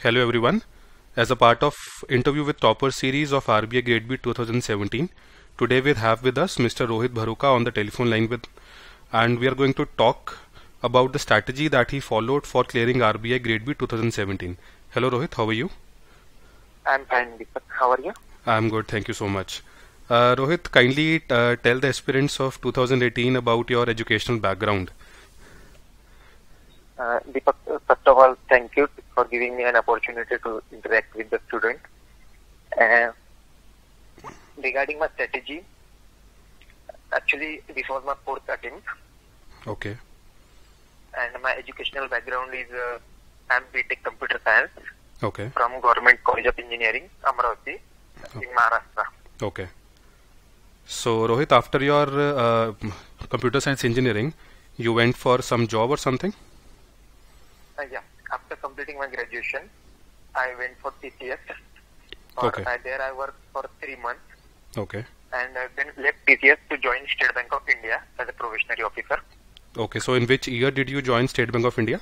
Hello everyone. As a part of interview with topper series of RBI Grade B 2017, today we have with us Mr. Rohit Bharuka on the telephone line and we are going to talk about the strategy that he followed for clearing RBI Grade B 2017. Hello Rohit, how are you? I'm fine, Deepak. How are you? I'm good, thank you so much. Rohit, kindly tell the aspirants of 2018 about your educational background. Deepak, first of all, thank you for giving me an opportunity to interact with the student. Regarding my strategy, actually, this was my fourth attempt. Okay. And my educational background is I'm BTech Computer Science. Okay. From Government College of Engineering, Amravati, in Maharashtra. Okay. So, Rohit, after your computer science engineering, you went for some job or something? Yeah. After completing my graduation, I went for TCS. Okay. There I worked for 3 months. Okay. And then left TCS to join State Bank of India as a probationary officer. Okay. So, in which year did you join State Bank of India?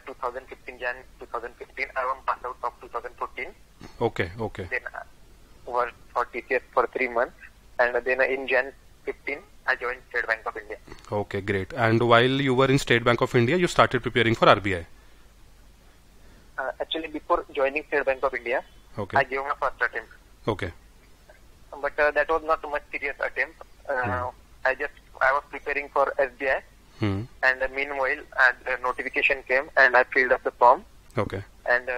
2015, Jan 2015. I was passed out of 2014. Okay. Okay. Then I worked for TCS for 3 months. And then in Jan 15, I joined State Bank of India. Okay, great. And while you were in State Bank of India, you started preparing for RBI? Actually, before joining State Bank of India, Okay. I gave my first attempt. Okay. But that was not much serious attempt. I was preparing for SBI. And meanwhile, the notification came and I filled up the form. Okay. And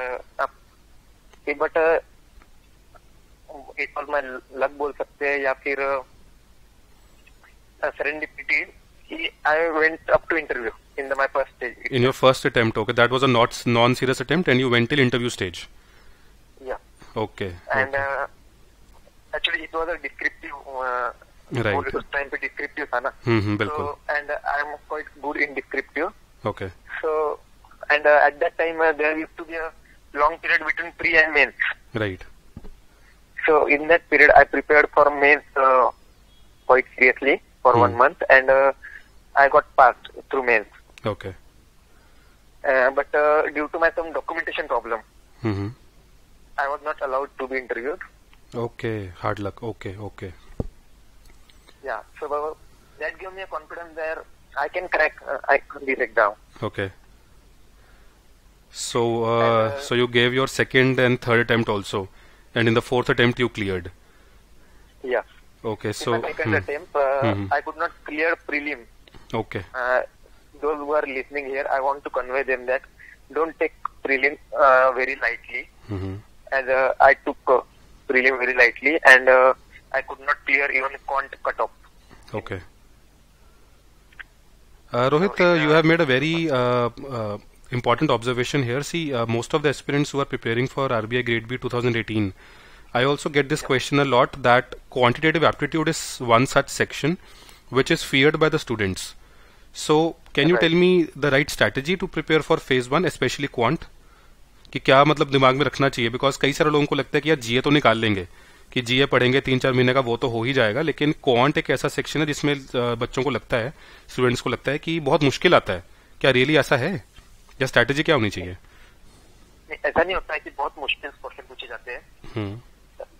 but it was my luck बोल सकते हैं या फिर serendipity. I went up to interview in my first stage. In your first attempt, okay, that was a not non-serious attempt, and you went till interview stage. Yeah. Okay. And okay. Actually, it was a descriptive. Right. उस time पे descriptive था ना. बिल्कुल. So and I am quite good in descriptive. Okay. So and at that time there used to be a long period between pre and mains. Right. So in that period, I prepared for mains quite seriously for 1 month, and I got passed through mains. Okay. But due to my some documentation problem, I was not allowed to be interviewed. Okay. Hard luck. Okay. Okay. Yeah. So that gave me a confidence there. I can crack this exam. Okay. So, so you gave your second and third attempt also, and in the fourth attempt you cleared. Yeah. Okay. So. In my second attempt, I could not clear prelim. Okay. Those who are listening here, I want to convey them that don't take prelim very lightly. As I took prelim very lightly, and I could not clear even quant cutoff. Okay. Rohit, you have made a very important observation here. See, most of the aspirants who are preparing for RBI Grade B 2018, I also get this question a lot, that quantitative aptitude is one such section which is feared by the students. So, can you tell me the right strategy to prepare for phase 1, especially quant? कि क्या मतलब दिमाग में रखना चाहिए, because कई सारे लोगों को लगता है कि यार जीए तो निकाल लेंगे, कि जीए पढ़ेंगे 3-4 महीने का वो तो हो ही जाएगा, लेकिन क्वांट एक ऐसा सेक्शन है जिसमें बच्चों को लगता है, स्टूडेंट्स को लगता है कि बहुत मुश्किल आता है. क्या रियली ऐसा है, या स्ट्रैटेजी क्या होनी चाहिए? ऐसा नहीं होता है कि बहुत मुश्किल क्वेश्चन पूछे जाते हैं,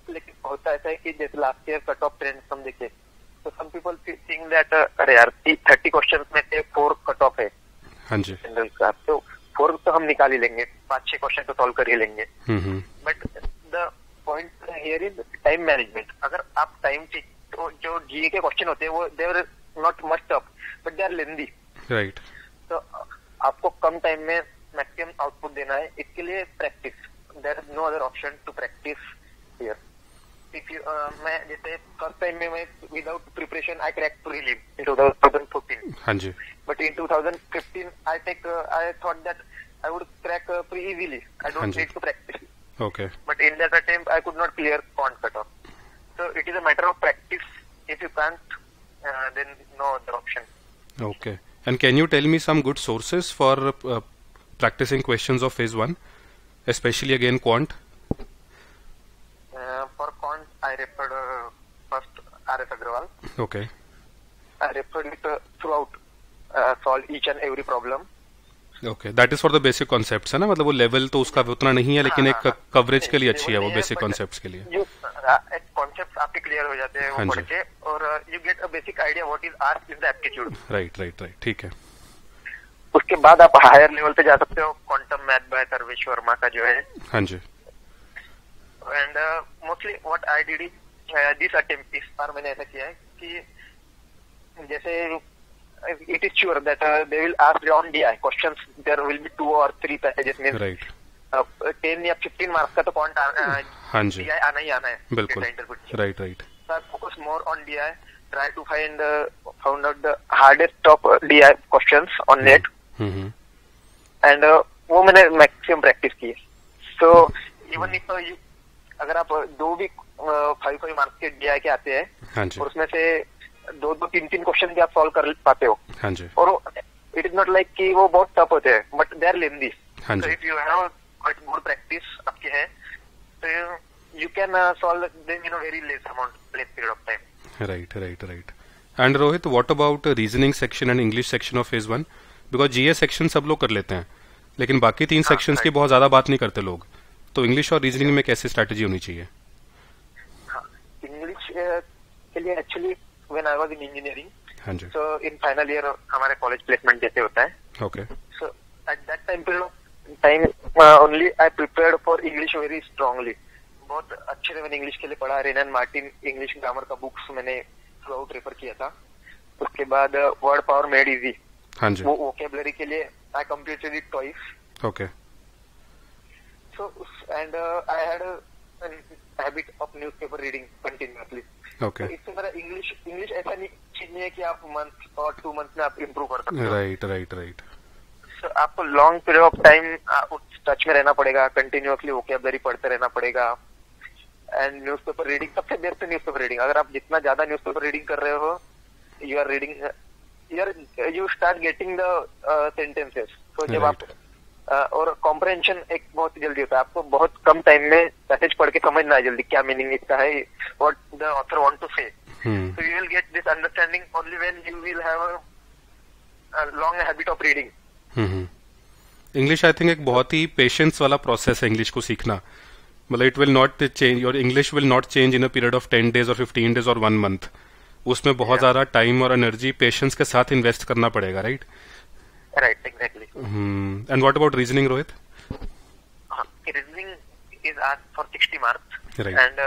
लेकिन होता ऐसा है कि जैसे last year cut off trend हम देखे तो सम पीपल थिंक दैट अरे यार 30 क्वेश्चन में से 4 कट ऑफ है. हाँ जी. जनरल का तो 4 तो हम निकाल ही लेंगे, 5-6 क्वेश्चन तो सॉल्व कर ही लेंगे. But the point here is time management. अगर आप टाइम तो जो जीए के क्वेश्चन होते हैं वो they are not much tough but they are lengthy. Right. तो आपको कम टाइम में मैक्सिमम आउटपुट देना है, इसके लिए practice. There is no other option to practice here. If you मैं जैसे फर्स्ट टाइम में मैं without preparation I crack prelim in 2014. हाँ जी. But in 2015 I thought that I would crack pre easily. I don't need to practice. Okay. But in that attempt, I could not clear quant cutoff. So it is a matter of practice. If you can't, then no other option. Okay. And can you tell me some good sources for practicing questions of phase 1, especially again quant? For quant, I referred first R.S. Agrawal. Okay. I referred it throughout, solve each and every problem. Okay, that is for the basic concepts है ना, मतलब वो level तो उसका उतना नहीं है, लेकिन एक कवरेज के लिए अच्छी है वो बेसिक कॉन्सेप्ट्स के लिए। जो कॉन्सेप्ट आपके क्लियर हो जाते हैं वो पढ़ के, और you get a basic idea what is asked in the aptitude. Right right right, ठीक है। उसके बाद आप हायर लेवल पे जा सकते हो, quantum math by Sarvesh Verma का जो है। हाँ जी। And mostly what I did this attempt, इस बार मैंने ऐसा किया है कि जैसे it is sure that they will ask on DI questions, there will be 2 or 3 passages में, राइट 10 या 15 मार्क्स का तो पॉइंट हाँ जी, DI आना ही आना है। बिल्कुल, right right. Sir focus more on DI, try to find found out the hardest top DI questions on net, and वो मैंने मैक्सिमम प्रैक्टिस की। सो इवन इफ अगर आप 2 भी 5 मार्क्स के DI के आते हैं, हाँ जी, और उसमें से 2-3 क्वेश्चन भी आप सॉल्व कर पाते हो, हाँ जी, और इट इज नॉट लाइक कि वो बहुत टफ होते हैं, बट दे आर लेंदी। हाँ जी, if you have quite good practice आपके है, तो you can solve them in a very less period of time. Right right right. And Rohit, what about reasoning section and English section of phase 1? Because GS section सब लोग कर लेते हैं, लेकिन बाकी 3 सेक्शंस की बहुत ज्यादा बात नहीं करते लोग, तो इंग्लिश और रीजनिंग में कैसी स्ट्रैटेजी होनी चाहिए? इंग्लिश के लिए actually when I was in engineering, हाँ जी, so in final year हमारे कॉलेज प्लेसमेंट जैसे होता है, okay, so at that time only I prepared for English very strongly। बहुत अच्छे से मैंने इंग्लिश के लिए पढ़ा, रेनन मार्टिन इंग्लिश ग्रामर का बुक्स मैंने थ्रू आउट रेफर किया था। उसके बाद वर्ड पावर मेड इजी, हाँ जी, वो वोकेबलरी के लिए I completed it twice. Okay, so and I had habit of newspaper reading continuously. Okay, इससे मेरा इंग्लिश ऐसा नहीं चीज नहीं है कि आप मंथ और 2 मंथ में आप इम्प्रूव कर सकते हो। Right right right. सो आपको long period of time touch में रहना पड़ेगा, कंटिन्यूअसली वोकेबलरी पढ़ते रहना पड़ेगा, एंड न्यूज़पेपर रीडिंग सबसे बेस्ट है। न्यूज़पेपर रीडिंग अगर आप जितना ज्यादा न्यूज़पेपर रीडिंग कर रहे हो, you are reading, you start getting the sentences. तो जब आप और कॉम्प्रहेंशन एक बहुत जल्दी होता है, आपको बहुत कम टाइम में पैसेज पढ़ के समझना है जल्दी क्या मीनिंग इसका है, what the author want to say. So you will get this understanding only when you will have a long habit of reading. English I think एक बहुत ही पेशेंस वाला प्रोसेस है इंग्लिश को सीखना, मतलब it will not change, your English will not change in a period of 10 days और 15 days और 1 month। उसमें बहुत ज्यादा टाइम और एनर्जी पेशेंस के साथ इन्वेस्ट करना पड़ेगा, right? Right, exactly. And what about reasoning, Rohit? Reasoning is asked for 60 marks. Right. And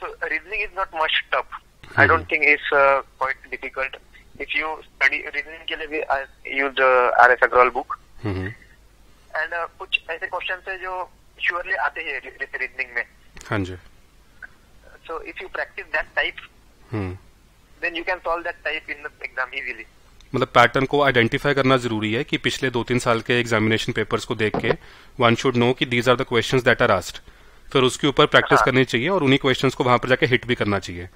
so reasoning is not much tough. I don't think it's quite difficult. If you study reasoning के लिए भी I use R.S. Agrawal book. And कुछ ऐसे questions है जो surely आते हैं reasoning में. हाँ जी. So if you practice that type, then you can solve that type in the exam easily. मतलब पैटर्न को आइडेंटिफाई करना जरूरी है कि पिछले 2-3 साल के एग्जामिनेशन पेपर्स को देख के वन शुड नो कि these are the questions that are asked, फिर उसके ऊपर प्रैक्टिस करनी चाहिए और उन्हीं क्वेश्चंस को वहां पर जाके हिट भी करना चाहिए,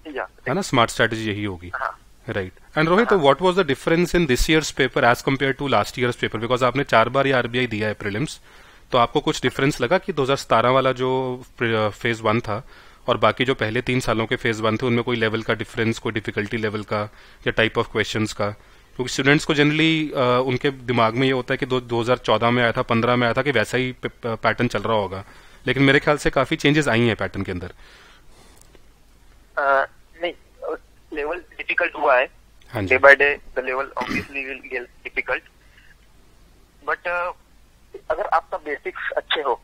है ना? स्मार्ट स्ट्रेटजी यही होगी, right? And Rohit, what was the difference in this year's paper as compare to last year's paper? Because आपने 4 बार ये आरबीआई दिया है प्रीलिम्स, तो आपको कुछ डिफरेंस लगा कि 2017 वाला जो फेज 1 था और बाकी जो पहले 3 सालों के फेज 1 थे उनमें कोई लेवल का डिफरेंस, कोई डिफिकल्टी लेवल का या टाइप ऑफ क्वेश्चंस का? क्योंकि स्टूडेंट्स को जनरली उनके दिमाग में ये होता है कि 2014 में आया था, 15 में आया था कि वैसा ही पैटर्न चल रहा होगा, लेकिन मेरे ख्याल से काफी चेंजेस आई हैं पैटर्न के अंदर। नहीं, लेवल डिफिकल्ट हुआ है, हाँ day by day the level obviously will get difficult, but अगर आपका बेसिक्स अच्छे हो,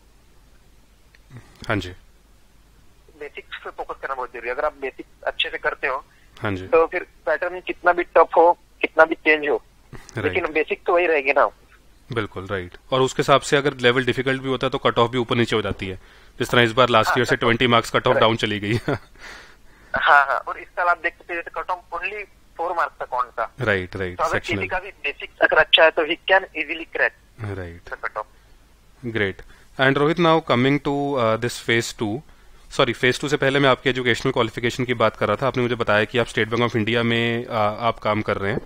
हाँ जी, बेसिक्स पे फोकस करना बहुत जरूरी है। अगर आप बेसिक अच्छे से करते हो, हाँ जी, तो फिर पैटर्न कितना भी टफ हो, कितना भी चेंज हो, लेकिन बेसिक तो वही रहेगी ना। बिल्कुल राइट। और उसके हिसाब से अगर लेवल डिफिकल्ट भी होता है तो कट ऑफ भी ऊपर नीचे हो जाती है, जिस तरह इस बार लास्ट ईयर से 20 मार्क्स कट ऑफ डाउन चली गई। हाँ, और इस साल आप देख सकते हैं कट ऑफ ओनली 4 मार्क्स तक कौन सा। Right right. तो अगर किसी का भी बेसिक अगर अच्छा है तो he can easily crack right cut off. Great. And Rohit, now coming to this phase 2, sorry phase 2 से पहले मैं आपके एजुकेशनल क्वालिफिकेशन की बात कर रहा था। आपने मुझे बताया कि आप स्टेट बैंक ऑफ इंडिया में आप काम कर रहे हैं,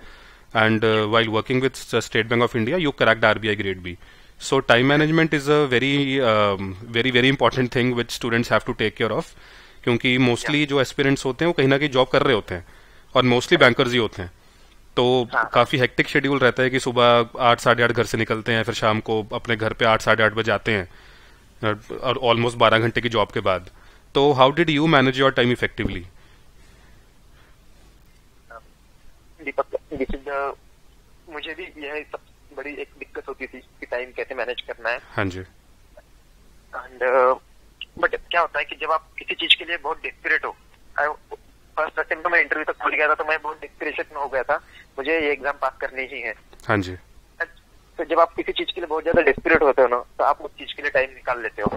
and while working with State Bank of India you cracked RBI grade B. So time management is a very very important thing which students have to take care of, क्योंकि mostly जो aspirants होते हैं वो कहीं ना कहीं job कर रहे होते हैं और मोस्टली बैंकर्स ही होते हैं। तो हाँ, काफी हेक्टिक शेड्यूल रहता है कि सुबह 8 साढ़े 8 घर से निकलते हैं, फिर शाम को अपने घर पे 8 साढ़े 8 बजे आते हैं, और ऑलमोस्ट 12 घंटे की जॉब के बाद. तो how did you manage your time effectively? Deepak, this is the, मुझे भी यह सबसे बड़ी एक दिक्कत होती थी कि टाइम कैसे मैनेज करना है. हाँ जी. एंड बट क्या होता है कि जब आप किसी चीज के लिए बहुत डेस्परेट हो, फर्स्ट अटेम्प्ट में इंटरव्यू तक पहुंच गया था तो मैं बहुत डेस्परेशन में हो गया था, मुझे ये एग्जाम पास करनी ही है. हाँ जी. तो जब आप किसी चीज के लिए बहुत ज्यादा डेस्परेट होते हो ना, तो आप उस चीज के लिए टाइम निकाल लेते हो.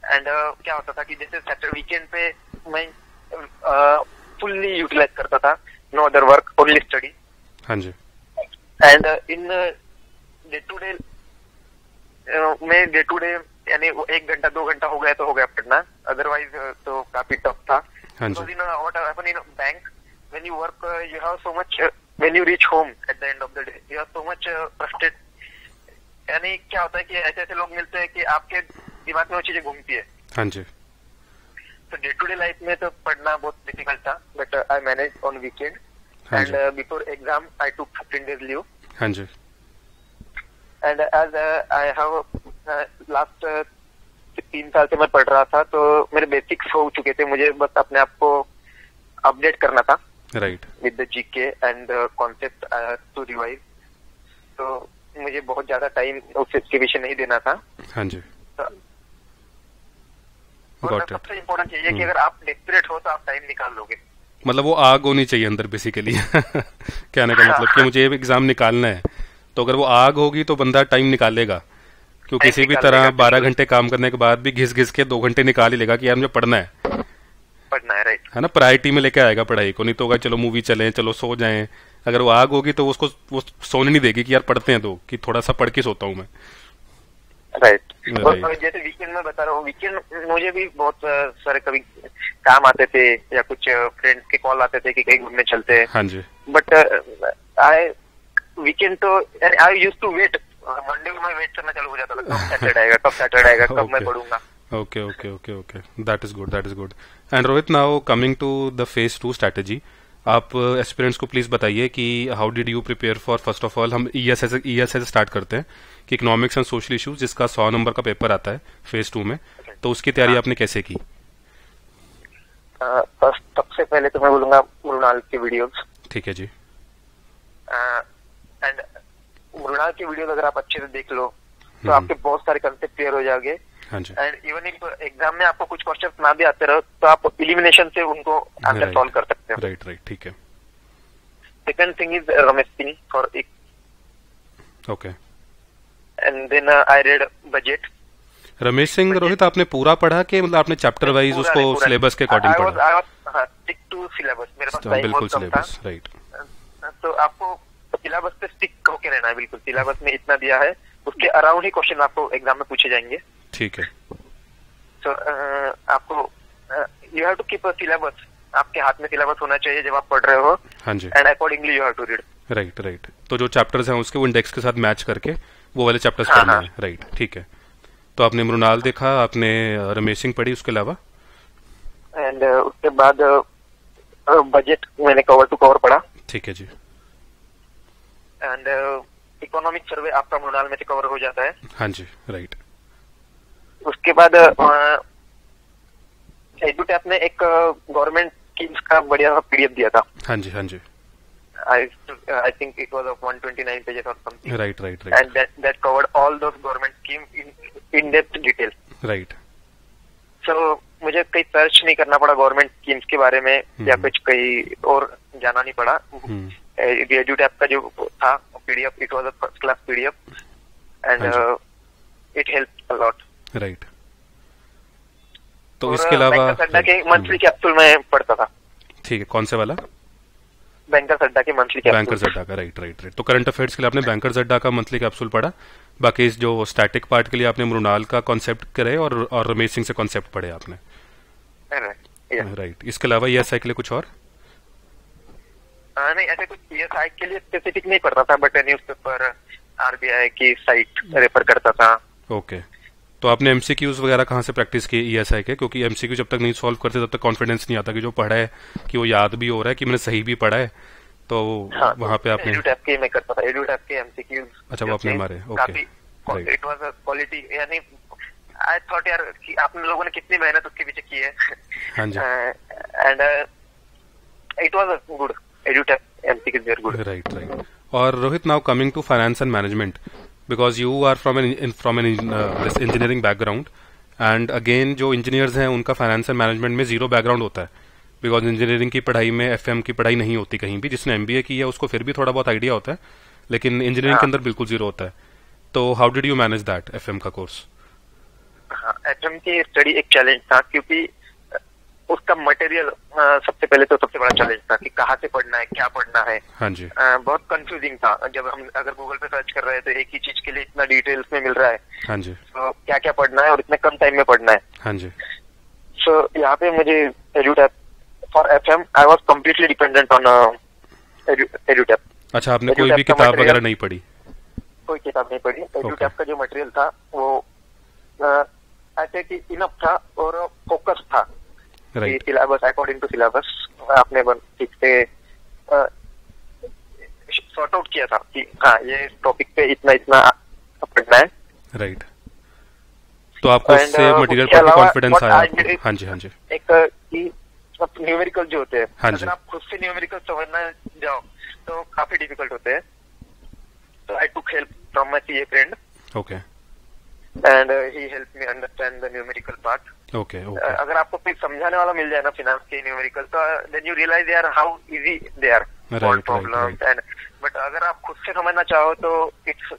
एंड क्या होता था कि जैसे सैटरडे वीकेंड पे मैं फुल्ली यूटिलाइज करता था, no other work, only study. हाँ जी. And in day to day, मैं डे टू डे यानी 1 घंटा 2 घंटा हो गया तो हो गया पढ़ना, अदरवाइज तो काफी टफ था. हाँ जी. What happened in a bank, when you work, you have so much, when you reach home at the end of the day, you are so much frustrated. यानी क्या होता है कि ऐसे ऐसे लोग मिलते हैं कि आपके दिमाग में वो चीजें घूमती है. हाँ जी. तो डे टू डे लाइफ में तो पढ़ना बहुत डिफिकल्ट था, but I manage on weekend. हाँ एंड जी. Before exam I took 15 days leave. हाँ जी. And as I have last 3 साल से मैं पढ़ रहा था, तो मेरे बेसिक्स हो चुके थे, मुझे बस अपने आप को अपडेट करना था right. With the GK and concept to revise. तो मुझे बहुत ज्यादा टाइम उसके विषय नहीं देना था. हाँ जी. और सबसे इम्पोर्टेंट चीज है कि अगर आप डेस्परेट हो तो आप टाइम निकाल लोगे. मतलब वो आग होनी चाहिए अंदर बेसिकली. कहने का मतलब कि मुझे एग्जाम निकालना है, तो अगर वो आग होगी तो बंदा टाइम निकालेगा. क्यों किसी भी तरह 12 घंटे काम करने के बाद भी घिस घिस के 2 घंटे निकाल ही लेगा कि यार मुझे पढ़ना है. राइट है ना, प्रायोरिटी में लेके आएगा पढ़ाई को. नहीं तो होगा चलो मूवी चलें, चलो सो जाएं. अगर वो आग होगी तो उसको वो सोने नहीं देगी कि यार पढ़ते हैं, तो कि थोड़ा सा पढ़ के सोता हूँ मैं. राइट. और जैसे वीकेंड में बता रहा हूँ, वीकेंड मुझे भी बहुत सारे कभी काम आते थे या कुछ फ्रेंड्स के कॉल आते थे कि कहीं घूमने चलते हैं. हाँ जी. बट आई वीकेंड तो I used to wait. Monday को मैं वेट करना चालू हो जाता था, कब सैटरडे आएगा, कब सैटरडे आएगा, कब मैं पढ़ूंगा. Okay okay okay okay, that is good, that is good. And Rohit, now coming to the phase 2 strategy, आप एस्पिरेंट्स को प्लीज बताइए कि how did you prepare for, first of all हम ईएसआई से स्टार्ट करते हैं कि इकोनॉमिक्स एंड सोशल इश्यूज, जिसका 100 नंबर का पेपर आता है फेज 2 में, तो उसकी तैयारी आपने कैसे की? फर्स्ट सबसे पहले तो मैं बोलूंगा मृणाल की वीडियोस. ठीक है जी. एंड मृणाल की वीडियोस अगर आप अच्छे से देख लो तो आपके बहुत सारे कंसेप्ट क्लियर हो जाएंगे. हाँ जी. एंड इवन इफ एग्जाम में आपको कुछ क्वेश्चन ना भी आते रहो तो आप एलिमिनेशन से उनको आंसर सॉल्व कर सकते हो. राइट राइट, ठीक है. Second thing is Ramesh Singh for इक. Okay. And then I read budget. Ramesh Singh, Rohit आपने पूरा पढ़ा कि मतलब आपने चैप्टर वाइज उसको सिलेबस के अकॉर्डिंग पढ़ा? Stick to syllabus. मेरे पास बिल्कुल सिलेबस. राइट. तो आपको सिलेबस पे स्टिक होके रहना है बिल्कुल. सिलेबस में इतना दिया है, उसके अराउंड ही क्वेश्चन आपको एग्जाम में पूछे जाएंगे. ठीक है. तो आपको you have to keep a syllabus. आपके हाथ में सिलेबस होना चाहिए जब आप पढ़ रहे हो. हाँ जी. And accordingly you have to read. Right right. तो जो चैप्टर्स हैं उसके वो इंडेक्स के साथ मैच करके वो वाले चैप्टर्स पढ़ने हैं. राइट, ठीक है. तो आपने मृणाल देखा, आपने रमेश सिंह पढ़ी, उसके अलावा? एंड उसके बाद बजट मैंने कवर टू कवर पढ़ा. ठीक है जी. एंड इकोनॉमिक सर्वे आपका मृणाल में से कवर हो जाता है. हाँ जी. राइट. उसके बाद एडुटैप ने एक गवर्नमेंट स्कीम्स का बढ़िया पीडीएफ दिया था. हाँ जी. हाँ जी. I think it was of 129 pages or something. Right. And that covered all those government schemes in depth detail. Right. So मुझे कहीं सर्च नहीं करना पड़ा गवर्नमेंट स्कीम्स के बारे में या कुछ कहीं और जाना नहीं पड़ा. एडुटैप का जो था PDF, it was a first class PDF and it helped a lot. Right. तो इसके अलावा बैंकर्स अड्डा के मंथली कैप्सूल में पढ़ता था. ठीक है. कौन से वाला? बैंकर्स अड्डा के मंथली कैप्सूल. बैंकर्स अड्डा का. राइट. तो करंट अफेयर्स के लिए आपने बैंकर्स अड्डा का मंथली कैप्सूल पढ़ा. बाकी इस जो स्टैटिक पार्ट के लिए आपने मृणाल का कॉन्सेप्ट करे और रमेश सिंह से कॉन्सेप्ट पढ़े आपने. राइट. इसके अलावा ईएसआई के लिए कुछ और? नहीं, ऐसे कुछ ईएसआई के लिए स्पेसिफिक नहीं पढ़ता था, बट न्यूज़पेपर, आरबीआई की साइट रेफर करता था. ओके. तो आपने एमसीक्यूज वगैरह कहाँ से प्रैक्टिस की ईएसआई के? क्योंकि एमसीक्यू जब तक नहीं सॉल्व करते तब तक कॉन्फिडेंस नहीं आता कि जो पढ़ा है कि वो याद भी हो रहा है कि मैंने सही भी पढ़ा है. तो हाँ, वहाँ पे आपने एडुटैप के मैं करता था, एडुटैप के एमसीक्यूज। अच्छा, वो आपने मारे, okay. It was a quality, यानी आई थॉट यार कि आप लोगों ने कितनी मेहनत उसके पीछे की है। हाँ जी। And it was a good Edutap MCQs very good. Right right. और Rohit, now coming to finance and management, because you are from an this engineering background, and again जो इंजीनियर्स हैं उनका फाइनेंस एंड मैनेजमेंट में zero background होता है, because engineering की पढ़ाई में एफएम की पढ़ाई नहीं होती कहीं भी। जिसने एमबीए की है उसको फिर भी थोड़ा बहुत आइडिया होता है, लेकिन इंजीनियरिंग के अंदर बिल्कुल जीरो होता है। तो how did you manage that FM का कोर्स? हाँ, एफएम की स्टडी एक चैलेंज था, क्योंकि उसका मटेरियल सबसे पहले तो सबसे बड़ा चैलेंज था कि कहाँ से पढ़ना है, क्या पढ़ना है। हाँ जी। बहुत कंफ्यूजिंग था। जब हम अगर गूगल पे सर्च कर रहे हैं तो एक ही चीज के लिए इतना डिटेल्स में मिल रहा है। हाँ जी। तो क्या क्या पढ़ना है और इतने कम टाइम में पढ़ना है। हाँ जी। सो यहाँ पे मुझे एडुटैप for FM I was completely dependent on एडुटैप। अच्छा, आपने कोई भी किताब वगैरह नहीं पढ़ी? कोई किताब नहीं पढ़ी। एडुटैप का जो मटेरियल था वो ऐसे कि इनफ था और फोकस था। सिलेबस अकॉर्डिंग टू सिलेबस आपने ठीक से सॉर्ट आउट किया था कि हाँ ये टॉपिक पे इतना इतना पढ़ना है। राइट। तो आपको इससे मटेरियल पर कॉन्फिडेंस आया? हाँ जी। हाँ जी। एक कि न्यूमेरिकल जो होते हैं, हाँ जी, अगर आप खुद से न्यूमेरिकल समझना जाओ तो काफी डिफिकल्ट होते हैं। तो I took help from my CA friend. Okay. And he help me understand the numerical part. Okay. अगर आपको कोई समझाने वाला मिल जाए ना फिनांस के न्यूमेरिकल, तो then you realise they are how easy they are problems. And but अगर आप खुद से समझना चाहो तो इट्स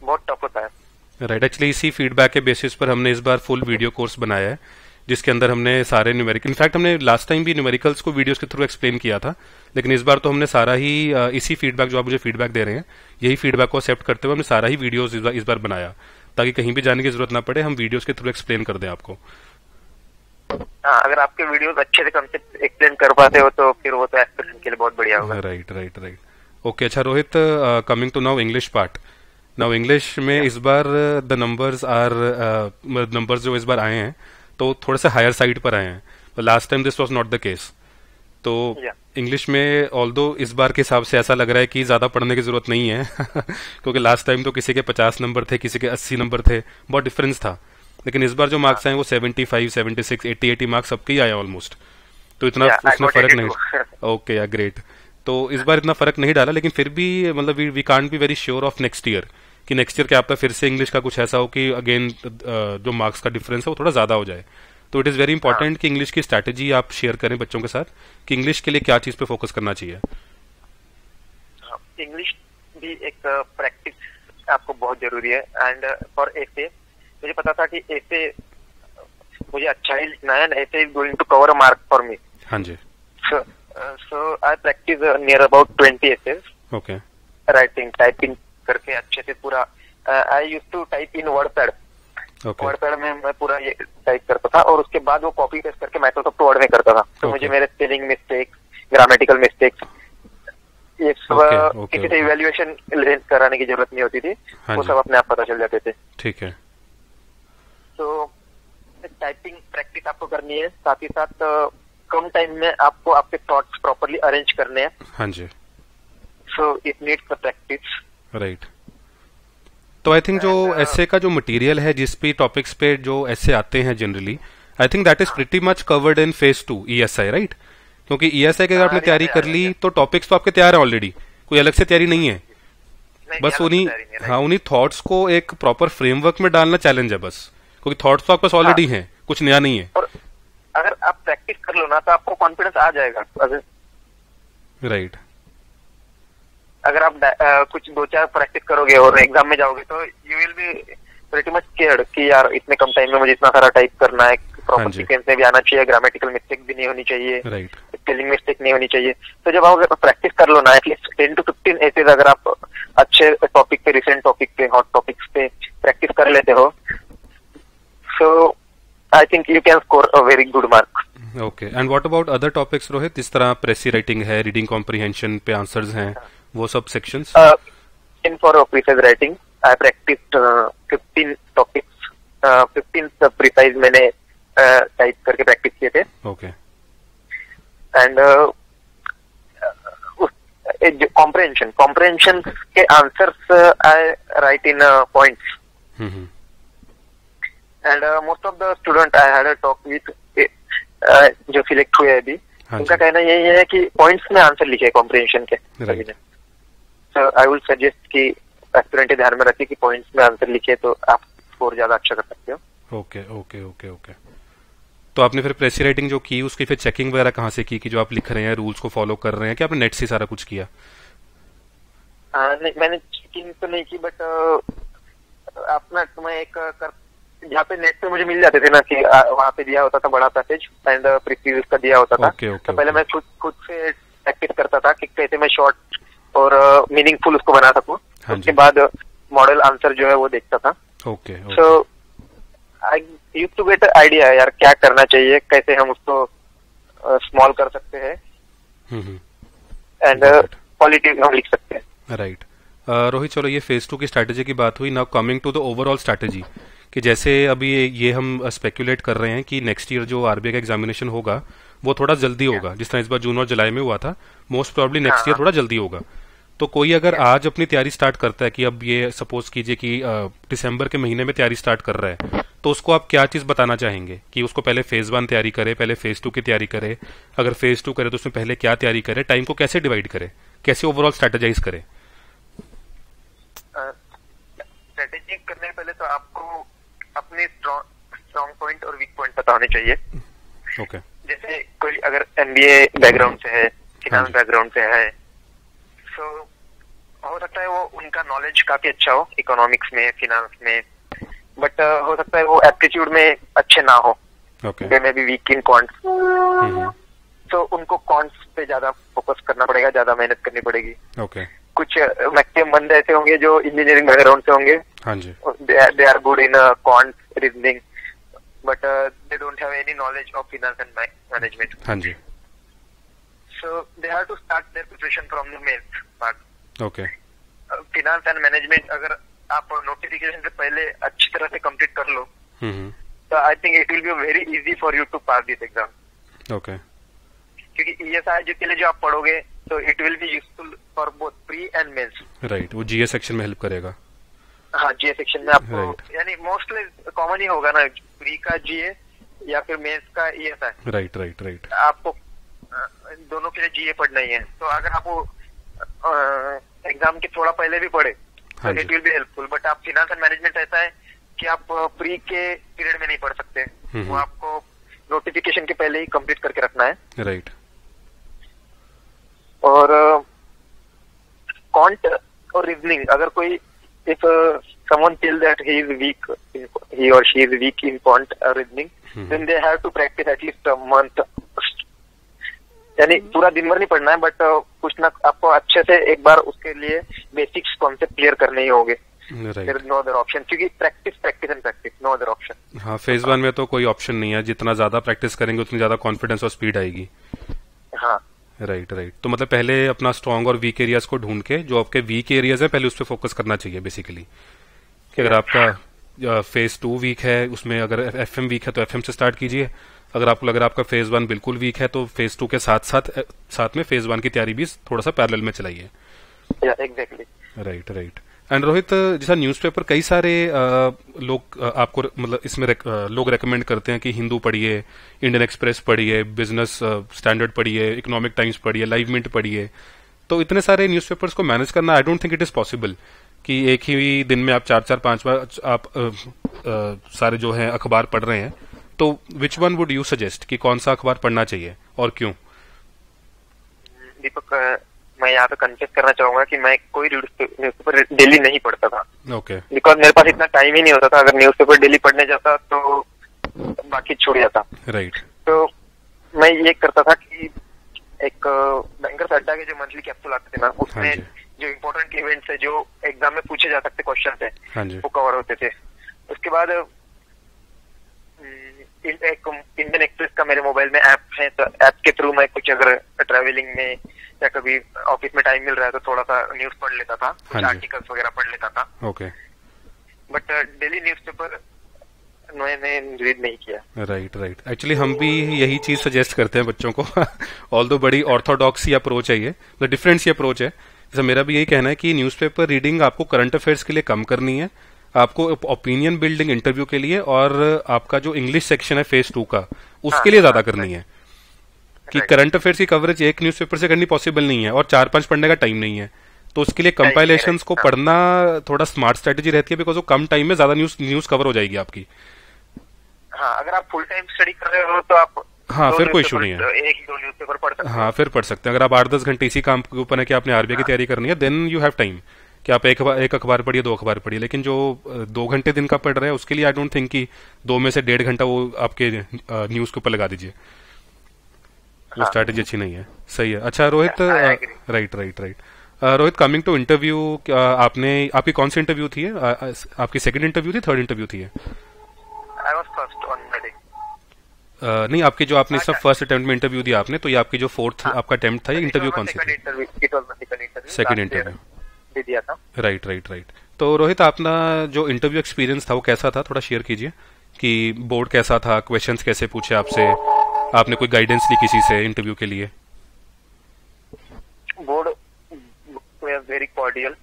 बहुत टफ होता है। राइट। एक्चुअली इसी फीडबैक के बेसिस पर हमने इस बार फुल वीडियो कोर्स बनाया है, जिसके अंदर हमने सारे न्यूमेरिकल, इनफैक्ट हमने लास्ट टाइम भी न्यूमेरिकल्स को वीडियोस के थ्रू एक्सप्लेन किया था, लेकिन इस बार तो हमने सारा ही इसी फीडबैक, जो आप मुझे फीडबैक दे रहे हैं, यही फीडबैक को एक्सेप्ट करते हुए हमने सारा ही वीडियोस इस बार बनाया, ताकि कहीं भी जाने की जरूरत ना पड़े, हम वीडियोस के थ्रू एक्सप्लेन कर दें आपको। हाँ, अगर आपके वीडियोस अच्छे से कंसेप्ट एक्सप्लेन कर पाते हो तो फिर वो तो एस्पिरेंट के लिए बहुत बढ़िया होगा। राइट। ओके। अच्छा Rohit, coming to now English part. Now English में इस बार द नंबर्स जो इस बार आए हैं तो थोड़े से हायर साइड पर आए हैं, तो last time this was not the case. तो इंग्लिश में ऑल्दो इस बार के हिसाब से ऐसा लग रहा है कि ज्यादा पढ़ने की जरूरत नहीं है क्योंकि लास्ट टाइम तो किसी के 50 नंबर थे, किसी के 80 नंबर थे, बहुत डिफरेंस था। लेकिन इस बार जो मार्क्स आए वो 75, 76, 80 मार्क्स सबके ही आए ऑलमोस्ट। तो इतना उसमें फर्क नहीं। ओके या ग्रेट। तो इस बार इतना फर्क नहीं डाला, लेकिन फिर भी मतलब we can't be very sure of next year कि नेक्स्ट ईयर क्या आपका फिर से इंग्लिश का कुछ ऐसा हो कि अगेन जो मार्क्स का डिफरेंस है वो थोड़ा ज्यादा हो जाए। तो इट इज वेरी इंपॉर्टेंट कि इंग्लिश की स्ट्रैटेजी आप शेयर करें बच्चों के साथ कि इंग्लिश के लिए क्या चीज पे फोकस करना चाहिए। इंग्लिश भी एक प्रैक्टिस आपको बहुत जरूरी है। एंड फॉर एसे मुझे पता था कि ऐसे मुझे अच्छा ही लिखना है, essay is going to cover a mark for me. हाँ जी। So I practice near about 20 essays. Okay. Writing, typing करके अच्छे से पूरा। I use to type in WordPad. WordPad में मैं पूरा ये टाइप करता था और उसके बाद वो कॉपी पेस्ट करके माइक्रोसॉफ्ट वर्ड में करता था। तो मुझे मेरे स्पेलिंग मिस्टेक्स, ग्रामेटिकल मिस्टेक्स, ये सब किसी से इवैल्यूएशन कराने की जरूरत नहीं होती थी। वो सब अपने आप पता चल जाते थे। ठीक है। तो टाइपिंग प्रैक्टिस आपको करनी है, साथ ही साथ कम टाइम में आपको आपके थॉट्स प्रॉपर्ली अरेंज करने हैं। हाँ जी। So it needs practice. Right. तो आई थिंक जो ऐसे का जो मटेरियल है, जिस भी टॉपिक्स पे जो ऐसे आते हैं generally, I think that is pretty much covered in phase 2 ESI, right? क्योंकि ईएसआई की अगर आपने तैयारी कर ली तो टॉपिक्स तो आपके तैयार है ऑलरेडी, कोई अलग से तैयारी नहीं है। बस उन्हीं थॉट्स को एक प्रॉपर फ्रेमवर्क में डालना चैलेंज है बस, क्योंकि थॉट्स तो आपके पास ऑलरेडी हैं, कुछ नया नहीं है। और अगर आप प्रैक्टिस कर लो ना तो आपको कॉन्फिडेंस आ जाएगा। राइट। अगर आप कुछ 2-4 प्रैक्टिस करोगे और एग्जाम में जाओगे तो you will be pretty much scared कि यार इतने कम टाइम में मुझे इतना सारा टाइप करना है, प्रॉपर सीक्वेंस में भी आना चाहिए, ग्रामेटिकल मिस्टेक भी नहीं होनी चाहिए, स्पेलिंग मिस्टेक नहीं होनी चाहिए। तो जब आप प्रैक्टिस कर लो ना, एटलीस्ट 10 to 15 एसेज अगर आप अच्छे टॉपिक पे, रिसेंट टॉपिक पे, हॉट टॉपिक्स पे प्रैक्टिस कर लेते हो, so I think you can score a very good mark. Okay. And what about other topics Rohit? इस तरह प्रेसी राइटिंग है, रीडिंग कॉम्प्रिहेंशन पे आंसर्स हैं, वो सब sections? In for precise writing I practised 15 topics, 15 precise मैंने टाइप करके practice किए थे। ओके। एंड जो कॉम्प्रहेंशन के answers I write in points, and most of the student I had a talk with जो सिलेक्ट हुए अभी, उनका कहना यही है कि पॉइंट्स में आंसर लिखे कॉम्प्रहेंशन के। सो आई विल सजेस्ट कि एस्पिरेंट ध्यान में रखिए कि पॉइंट्स में आंसर लिखे तो आप स्कोर ज्यादा अच्छा कर सकते हो। Okay okay okay okay. तो आपने फिर प्रेसी राइटिंग जो की उसकी फिर चेकिंग वगैरह कहाँ से की कि जो आप लिख रहे हैं रूल्स को फॉलो कर रहे हैं, कि आपने नेट से सारा कुछ किया? नहीं, मैंने चेकिंग तो नहीं की, बट अपना मैं एक जहाँ पे नेट पे मुझे मिल जाते थे ना कि वहाँ पे दिया होता था बड़ा पैसेज एंड प्रीव्यू का दिया होता था। तो पहले मैं खुद से प्रैक्टिस करता था कि कैसे मैं शॉर्ट और मीनिंगफुल उसको बना सकूं। उसके बाद मॉडल आंसर जो है वो देखता था। So I used to get idea यार क्या करना चाहिए, कैसे हम उसको स्मॉल कर सकते हैं एंड क्वालिटी हम लिख सकते हैं। राइट रोहित, चलो ये फेज 2 की स्ट्रैटेजी की बात हुई। Now coming to the overall strategy, कि जैसे अभी ये हम स्पेक्यूलेट कर रहे हैं कि नेक्स्ट ईयर जो आरबीआई का एग्जामिनेशन होगा वो थोड़ा जल्दी होगा, जिस तरह इस बार जून और जुलाई में हुआ था, मोस्ट प्रोबेबली नेक्स्ट ईयर थोड़ा जल्दी होगा। तो कोई अगर आज अपनी तैयारी स्टार्ट करता है कि अब ये सपोज कीजिए कि दिसंबर के महीने में तैयारी स्टार्ट कर रहा है, तो उसको आप क्या चीज बताना चाहेंगे कि उसको पहले फेज 1 तैयारी करे, पहले फेज 2 की तैयारी करे? अगर फेज 2 करे तो उसमें पहले क्या तैयारी करे, टाइम को कैसे डिवाइड करे, कैसे ओवरऑल स्ट्रेटेजाइज करे? स्ट्रेटेजी करने से पहले तो आपको अपने स्ट्रॉन्ग पॉइंट और वीक पॉइंट पता होने चाहिए। ओके। जैसे कोई अगर एमबीए बैकग्राउंड से है, फिनांस बैकग्राउंड से है, तो हो सकता है वो उनका नॉलेज काफी अच्छा हो इकोनॉमिक्स में, फिनांस में, बट हो सकता है वो एप्टीट्यूड में अच्छे ना हो, दे में बी वीक इन क्वांट्स। तो उनको क्वांट्स पे ज्यादा फोकस करना पड़ेगा, ज्यादा मेहनत करनी पड़ेगी। कुछ मैक्सिमम बंदे ऐसे होंगे जो इंजीनियरिंग बैकग्राउंड से होंगे, they are good in quants reasoning, but they don't have any knowledge of finance and management. Hanji. So they have to start their preparation from the main part. Okay. Finance and management अगर आप notification से पहले अच्छी तरह से complete कर लो, तो I think it will be very easy for you to pass this exam. Okay. क्योंकि ESI के लिए जो आप पढ़ोगे, तो it will be useful for both pre and mains. Right. वो GA सेक्शन में हेल्प करेगा। हाँ, जीए सेक्शन में आपको यानी मोस्टली कॉमन ही होगा ना, प्री का जीए या फिर मेंस का ईएसआई। राइट। आपको दोनों के लिए जीए पढ़ना ही है। तो अगर आपको एग्जाम के थोड़ा पहले भी पढ़े तो it will be helpful. But आप फिनांस एंड मैनेजमेंट ऐसा है कि आप प्री के पीरियड में नहीं पढ़ सकते, वो आपको नोटिफिकेशन के पहले ही कंप्लीट करके रखना है। राइट। और क्वांट और रीजनिंग, अगर कोई if someone feels that he or she is weak in quant or reasoning, then they have to practice at least a month. यानी पूरा दिन भर नहीं पढ़ना है, बट कुछ ना आपको अच्छे से एक बार उसके लिए बेसिक्स कॉन्सेप्ट क्लियर करने ही होंगे। There is no other option, क्योंकि प्रैक्टिस, no other option। हाँ, फेज 1 में तो कोई ऑप्शन नहीं है, जितना ज्यादा प्रैक्टिस करेंगे उतनी ज्यादा कॉन्फिडेंस और स्पीड आएगी। हाँ, राइट। तो मतलब पहले अपना स्ट्रॉन्ग और वीक एरियाज को ढूंढ के, जो आपके वीक एरियाज है पहले उस पर फोकस करना चाहिए बेसिकली। कि अगर आपका फेज 2 वीक है, उसमें अगर एफएम वीक है तो एफएम से स्टार्ट कीजिए। अगर आपका फेज 1 बिल्कुल वीक है तो फेज 2 के साथ में फेज 1 की तैयारी भी थोड़ा सा पैरेलल में चलाइए। एग्जैक्टली। राइट। एंड रोहित, जैसा न्यूज़पेपर कई सारे लोग आपको मतलब इसमें लोग रेकमेंड करते हैं कि हिंदू पढ़िए, इंडियन एक्सप्रेस पढ़िए, बिजनेस स्टैंडर्ड पढ़िए, इकोनॉमिक टाइम्स पढ़िए, लाइव मिंट पढ़िए। तो इतने सारे न्यूज़पेपर्स को मैनेज करना I don't think it is possible कि एक ही दिन में आप 4-5 बार आप सारे जो है अखबार पढ़ रहे हैं। तो which one would you suggest कि कौन सा अखबार पढ़ना चाहिए और क्यों? दीपक, मैं यहाँ पे कन्फेस करना चाहूंगा कि मैं कोई न्यूज़पेपर डेली नहीं पढ़ता था। बिकॉज मेरे पास इतना टाइम ही नहीं होता था। अगर न्यूज़पेपर डेली पढ़ने जाता तो बाकी छूट जाता। राइट। तो मैं ये करता था कि एक बैंकर्स अड्डा के जो मंथली कैप्सूल आते थे ना, उसमें जो इम्पोर्टेंट इवेंट्स है, जो एग्जाम में पूछे जा सकते क्वेश्चन थे, वो कवर होते थे। उसके बाद एक इंडियन एक्सप्रेस का मेरे मोबाइल में ऐप है, तो ऐप के थ्रू मैं कुछ अगर ट्रैवलिंग में या कभी ऑफिस में टाइम मिल रहा है तो थोड़ा सा न्यूज पढ़ लेता था, कुछ आर्टिकल्स वगैरह पढ़ लेता था। ओके। बट डेली न्यूज़पेपर मैंने रीड नहीं किया। राइट राइट, एक्चुअली हम भी यही चीज सजेस्ट करते हैं बच्चों को। ऑल्दो बड़ी ऑर्थोडॉक्स ही अप्रोच है ये, मतलब डिफरेंट सी अप्रोच है। जैसे मेरा भी यही कहना है कि न्यूज़पेपर रीडिंग आपको करंट अफेयर्स के लिए कम करनी है, आपको ओपिनियन बिल्डिंग इंटरव्यू के लिए, और आपका जो इंग्लिश सेक्शन है फेज 2 का उसके लिए ज्यादा करनी है। कि करंट अफेयर्स की कवरेज एक न्यूज़पेपर से करनी पॉसिबल नहीं है और 4-5 पढ़ने का टाइम नहीं है, तो उसके लिए कंपाइलेशंस को पढ़ना थोड़ा स्मार्ट स्ट्रेटेजी रहती है, बिकॉज वो कम टाइम में ज्यादा न्यूज कवर हो जाएगी आपकी। हाँ, अगर आप फुल टाइम स्टडी कर रहे हो तो आप हाँ फिर कोई इशू नहीं है, एक दो न्यूज़पेपर पढ़ सकते हैं। हाँ फिर पढ़ सकते हैं। अगर आप 8-10 घंटे इसी काम के ऊपर है कि आपने आरबीआई की तैयारी करनी है, देन यू हैव टाइम कि आप एक अखबार पढ़िए, 2 अखबार पढ़िए। लेकिन जो 2 घंटे दिन का पढ़ रहे हैं उसके लिए आई डोंट थिंक कि 2 में से 1.5 घंटा वो आपके न्यूज के ऊपर लगा दीजिए, वो स्ट्रैटेजी अच्छी नहीं है। सही है। अच्छा Rohit, right right right, Rohit coming to interview, आपकी कौन सी इंटरव्यू थी? आपकी सेकंड इंटरव्यू थी, थर्ड इंटरव्यू थी? I was first on the day. नहीं, आपकी जो आपने सब फर्स्ट अटेम्प्ट में इंटरव्यू दिया आपने, तो ये आपकी जो फोर्थ आपका अटेम्प्ट था, ये इंटरव्यू कौन सी थी? सेकंड इंटरव्यू दिया था। Right right right. तो रोहित अपना जो इंटरव्यू एक्सपीरियंस था वो कैसा था, थोड़ा शेयर कीजिए कि बोर्ड कैसा था, क्वेश्चंस कैसे पूछे आपसे, आपने कोई गाइडेंस ली किसी से इंटरव्यू के लिए? Board was very cordial.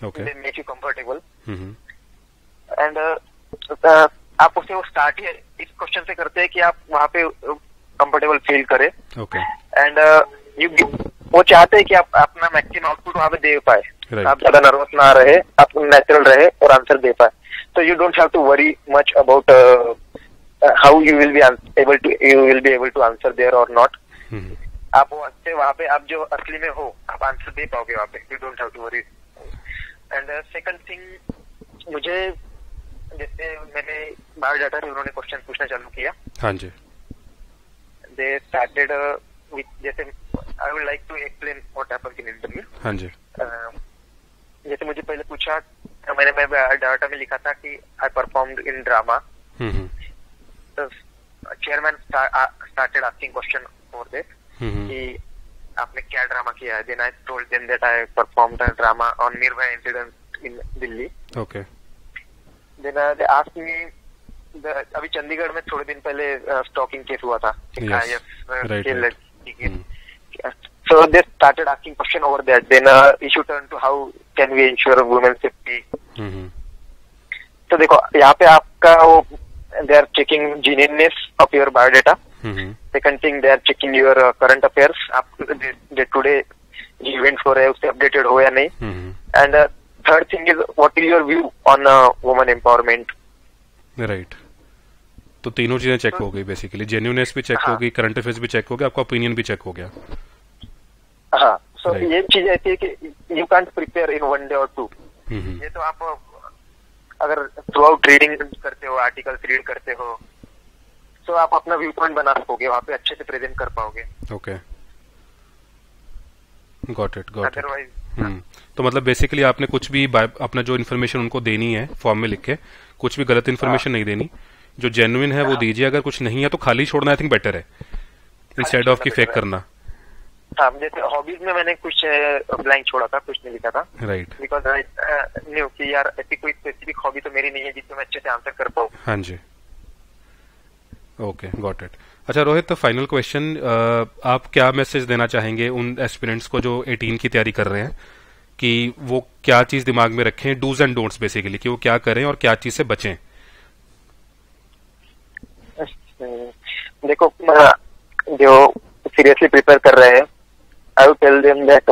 Okay. They make you comfortable. Mm-hmm. And आप उसे वो स्टार्ट ही इस क्वेश्चन से करते हैं कि आप वहाँ पे कंफर्टेबल फील करें। Okay. एंड वो चाहते हैं कि आप अपना मैक्सिमम आउटपुट वहाँ पे दे पाए। Right. आप ज्यादा नर्वस ना रहे, आप नेचुरल रहे और आंसर दे पाए। तो you don't have to worry much about how you will be able to answer there और नॉट। आप वो अच्छे वहाँ पे आप जो असली में हो आप आंसर दे पाओगे वहाँ पे, you don't have to worry. And second thing, मुझे जैसे मैंने बायोडाटा से उन्होंने क्वेश्चन पूछना चालू किया। हाँ जी। दे स्टार्टेड विथ, जैसे I would like to explain what happened in interview. हाँ जी। जैसे मुझे पहले पूछा, मैं बायोडाटा में लिखा था कि I performed in drama. Chairman started asking question for that कि आपने क्या ड्रामा किया है। Then I told them that I performed a drama on Nirbhaya incident in Delhi. Okay. Then they asked me, अभी चंडीगढ़ में थोड़े दिन पहले स्टॉकिंग केस हुआ था। So they started asking question over that. Then issue turned to how can we ensure women's safety. तो देखो यहाँ पे आपका वो they are checking genuineness of your biodata. Second thing, they are checking your current affairs. आप day to day events हो रहे हैं उससे अपडेटेड हो या नहीं. And third thing is what is your view on women empowerment. Right. तो तीनों चीजें चेक हो गई बेसिकली, जेन्युइननेस भी चेक हो गई, करंट अफेयर्स भी चेक हो गया, आपका ओपिनियन भी चेक हो गया। हाँ, सो ये चीज ऐसी है कि you can't prepare in 1 day और 2। ये तो आप अगर थ्रू आउट रीडिंग करते हो, आर्टिकल्स रीड करते हो, तो आप अपना व्यू पॉइंट बना सकोगे, वहाँ पे अच्छे से प्रेजेंट कर पाओगे। Okay, got it. अदरवाइज तो मतलब बेसिकली आपने कुछ भी अपना जो इन्फॉर्मेशन उनको देनी है फॉर्म में लिख के, कुछ भी गलत इन्फॉर्मेशन नहीं देनी, जो जेन्युइन है वो दीजिए। अगर कुछ नहीं है तो खाली छोड़ना आई थिंक बेटर है, इंस्टेड ऑफ की फेक करना। हाँ, जैसे हॉबीज में मैंने कुछ ब्लैंक छोड़ा था, कुछ नहीं लिखा था। राइट। बिकॉज आई न्यू कि यार ऐसी कोई स्पेसिफिक हॉबी तो मेरी नहीं है जिसमें मैं अच्छे से आंसर कर पाऊँ। हाँ जी, ओके, गॉट इट। अच्छा रोहित, फाइनल क्वेश्चन, आप क्या मैसेज देना चाहेंगे उन एस्पिरेंट्स को जो 18 की तैयारी कर रहे हैं, कि वो क्या चीज दिमाग में रखें, डूज एंड डोंट्स बेसिकली, कि वो क्या करें और क्या चीज से बचें? देखो, जो सीरियसली प्रिपेयर कर रहे हैं, I would tell them that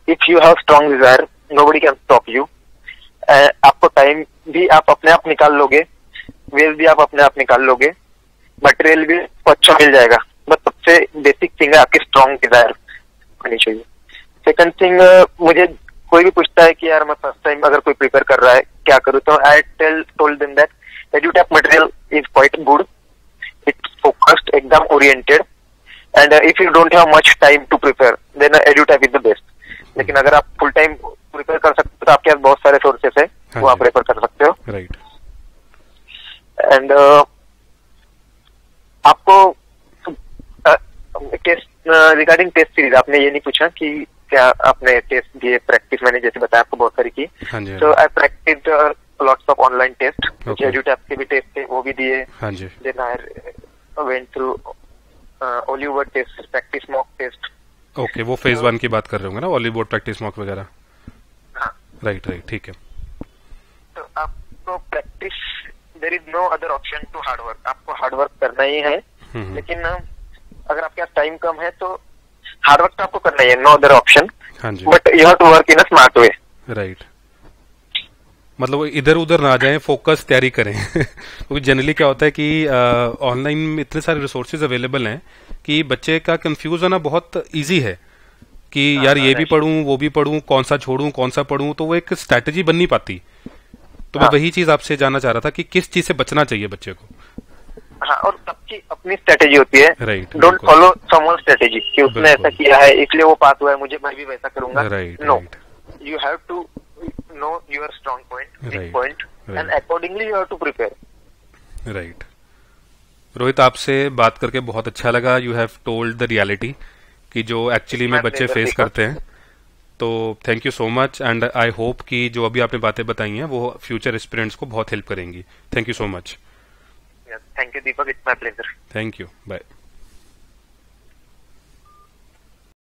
if you have strong desire, nobody can stop you. आपको टाइम भी आप अपने आप निकाल लोगे, वेल भी आप अपने आप निकाल लोगे, मटेरियल भी अच्छा मिल जाएगा। बस सबसे बेसिक थिंग है आपकी स्ट्रॉन्ग डिजायर होनी चाहिए। सेकंड थिंग, मुझे कोई भी पूछता है कि यार मैं फर्स्ट टाइम अगर कोई प्रिपेयर कर रहा है क्या करूँ, तो I told them that Edutap material is quite good, it's focused, exam oriented, and if you don't have much time to prepare then Edutap is the best. लेकिन अगर आप फुल टाइम प्रिपेयर कर सकते हो तो आपके पास बहुत सारे सोर्सेस है, वो आप प्रेफर कर सकते हो। राइट। एंड आपको टेस्ट रिगार्डिंग टेस्ट सीरीज, आपने ये नहीं पूछा कि क्या आपने टेस्ट दिए, प्रैक्टिस मैंने जैसे बताया आपको बहुत सारी की। हाँ जी। So I practice lots of online tests. Okay. EduTap के भी टेस्ट थे, वो भी दिए. हाँ जी. Then I went through Oliver test, practice mock test. Okay, वो फेज 1 की बात कर रहे होंगे ना, ऑलीवुड प्रैक्टिस मॉक वगैरह. हाँ. राइट, ठीक है. तो आपको practice, there is no other option to hard work. आपको हार्ड वर्क करना ही है. लेकिन अगर आपके पास टाइम कम है तो हार्ड वर्क तो आपको करना ही है, नो अदर ऑप्शन. हाँ जी. But you have to work in a smart way. Right. मतलब इधर उधर ना जाएं, फोकस तैयारी करें. क्योंकि जनरली क्या होता है कि ऑनलाइन में इतने सारे रिसोर्सेज अवेलेबल हैं कि बच्चे का कंफ्यूज होना बहुत इजी है कि यार ये भी पढ़ूं, वो भी पढ़ूं, कौन सा छोड़ूं, कौन सा पढ़ूं. तो वो एक स्ट्रैटेजी बन नहीं पाती. तो मैं वही चीज आपसे जानना चाह रहा था कि किस चीज से बचना चाहिए बच्चे को. हाँ, और सबकी अपनी स्ट्रेटेजी होती है. Right. Don't follow someone strategy कि उसने ऐसा किया है इसलिए वो पास हुआ है, मुझे मैं भी वैसा करूंगा. Right. No, you have to know your strong point, weak point, and accordingly you have to prepare. Right. Rohit, आपसे बात करके बहुत अच्छा लगा. You have told the reality कि जो एक्चुअली में बच्चे फेस करते हैं. तो thank you so much, and I hope कि जो अभी आपने बातें बताई हैं वो फ्यूचर एस्पिरेंट्स को बहुत हेल्प करेंगे. Thank you so much. Thank you Deepak, it's my pleasure. Thank you. Bye.